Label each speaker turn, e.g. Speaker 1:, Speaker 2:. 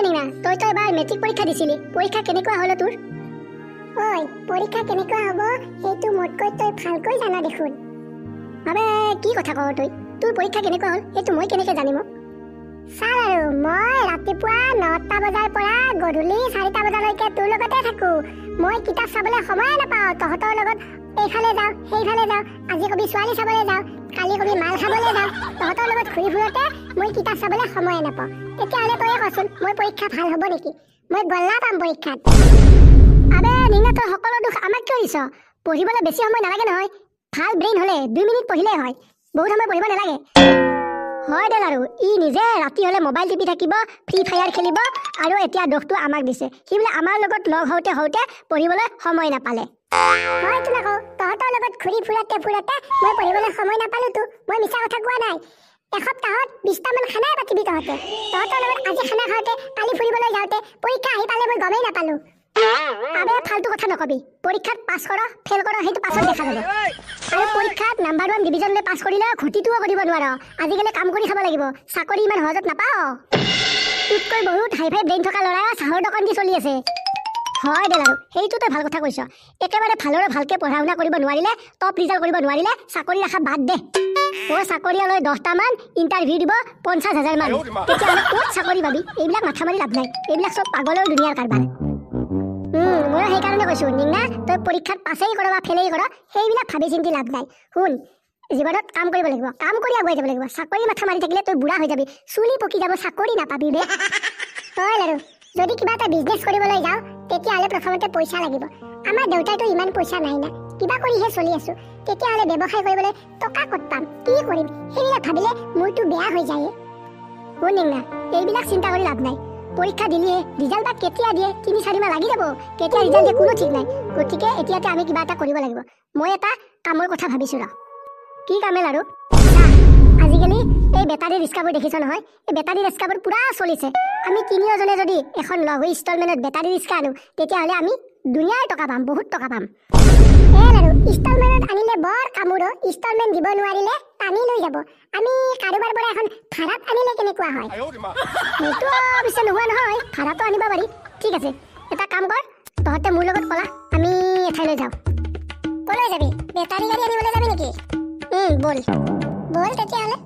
Speaker 1: Niña তই তো এবাৰ মেট্ৰিক পৰীক্ষা দিছিলি পৰীক্ষা কেনেকুৱা হল তোৰ ঐ পৰীক্ষা কেনেকুৱা হ'ব সেইটো মোতকৈ তই ভালকৈ জানা দেখোন আবে কি কথা কও তই তোৰ পৰীক্ষা কেনেকুৱা হল সেইটো মই কেনেকৈ জানিম চাল আৰু মই ৰাতিপুৱা 9টা বজাৰ পৰা গধূলি 4টা বজালৈকে তোৰ লগতে থাকো মই কিতাপ চাবলৈ সময় নাপাওঁ তহঁতৰ লগত এইফালে যাওঁ সেইফালে যাওঁ আজি কবি ছোৱালী চাবলৈ যাওঁ কালি কবি মাল খাবলৈ যাওঁ তহঁতৰ লগত ঘূৰি ফুৰোতে মই কিতাপ চাবলৈ সময় নাপাওঁ তেতিয়াহ'লে তয়ে কচোন মই পৰীক্ষা ভাল হ'ব নেকি মই গল্লা পাম পৰীক্ষাত আবে নিনা তই সকলো দুখ আমাক কিয় দিছ পঢ়িবলৈ বেছি সময় নালাগে নহয় ভাল ব্ৰেইন হ'লে 2 মিনিট পঢ়িলেই হয় বহুত সময় পঢ়িব নালাগে হয় দেল আৰু ই নিজে ৰাতি হ'লে মোবাইল টিপি থাকিব ফ্ৰী ফায়াৰ খেলিব আৰু এতিয়া দোষটো আমাক দিছে সি বোলে আমাৰ লগত লগ হওঁতে হওঁতে পঢ়িবলৈ সময় নাপালে হয়তো নকওঁ তহঁতৰ লগত ঘূৰি ফুৰাতে মই পঢ়িবলৈ সময় নাপালোতো মই মিছা কথা কোৱা নাই এসপ্তাহত 20টামান খানাই পাতিবি তহঁতৰ লগত আজি খানা খাওঁতে কালি ফুৰিবলৈ যাওঁতে পৰীক্ষা আহি পালে মই গমেই নাপালো আবে ফালতু কথা নকবি পৰীক্ষাত পাছ কৰ ফেল কৰ সেইটো পাছত দেখা যাব আৰু পৰীক্ষাত নাম্বাৰ 1 ডিভিজনলৈ পাছ কৰিলে ঘটিটোও কৰিব নোৱাৰ আজিকালি কাম কৰি খাব লাগিব চাকৰি ইমান সহজত নাপাওঁ তোতকৈ বহুত হাই ফাই ব্ৰেইন থকা ল'ৰা চাহৰ দোকান দি চলি আছে হয় দেল আৰু সেইটো তই ভাল কথা কৈছ একেবাৰে ভালৰে ভালকে পঢ়া শুনা কৰিব নোৱাৰিলে টপ ৰিজাল্ট কৰিব নোৱাৰিলে চাকৰি ৰাখা বাদ দে চাকৰিয়ালৈ 10টামান ইণ্টাৰভিউ দিব 50,000 মান তেতিয়াহ'লে ক'ত চাকৰি পাবি এইবিলাক মাথা মাৰি লাভ নাই এইবিলাক চব পাগলৰ দুনিয়াৰ কাৰবাৰ মই সেইকাৰণে কৈছো নিনা তই পৰীক্ষাত পাছেই কৰ বা ফেলেই কৰ সেইবিলাক ভাবি চিন্তি লাভ নাই শুন জীৱনত কাম কৰিব লাগিব কাম কৰি আগুৱাই যাব লাগিব চাকৰি মাথা মাৰি থাকিলে তই বুঢ়া হৈ যাবি চুলি পকি যাব চাকৰি নাপাবি বে হয় আৰু যদি কিবা এটা বিজনেছ কৰিবলৈ যাওঁ তেতিয়াহ'লে প্ৰথমতে পইচা লাগিব আমাৰ দেউতাইতো ইমান পইচা নাই না কিবা কৰিহে চলি আছো তেতিয়াহ'লে ব্যৱসায় কৰিবলৈ টকা ক'ত পাম কি কৰিম সেইবিলাক ভাবিলে মোৰতো বেয়া হৈ যায় শুন নিনা এইবিলাক চিন্তা কৰি লাভ নাই পৰীক্ষা দিলিয়ে ৰিজাল্ট বা কেতিয়া দিয়ে 3-4 মাহ লাগি যাব কেতিয়া ৰিজাল্ট দিয়ে কোনো ঠিক নাই গতিকে এতিয়াতে আমি কিবা এটা কৰিব লাগিব মই এটা কামৰ কথা ভাবিছো ৰ কি কামেল আৰু আজিকালি এই বেটাৰী ৰিক্সাবোৰ দেখিছ নহয় এই বেটাৰী ৰিক্সাবোৰ পুৰা চলিছে আমি তিনিওজনে যদি এখন লগ হৈ ইনষ্টলমেণ্টত বেটাৰী ৰিক্সা আনো তেতিয়াহ'লে আমি দুনিয়াৰ টকা পাম বহুত টকা পাম আৰু ইনষ্টলমেণ্টত আনিলে বৰ কামোৰ ইনষ্টলমেণ্ট দিব নোৱাৰিলে টানি লৈ যাব আমি কাৰোবাৰ পৰা এখন ভাড়াত আনিলে কেনেকুৱা হয় সেইটো অৱশ্যে নোহোৱা নহয় ভাড়াটো আনিব পাৰি ঠিক আছে এটা কাম কৰ তহঁতে মোৰ লগত পলা আমি এঠাইলৈ যাওঁ ক'লৈ যাবি বেটাৰী গাড়ী আনিবলৈ যাবি নেকি বল তেতিয়াহ'লে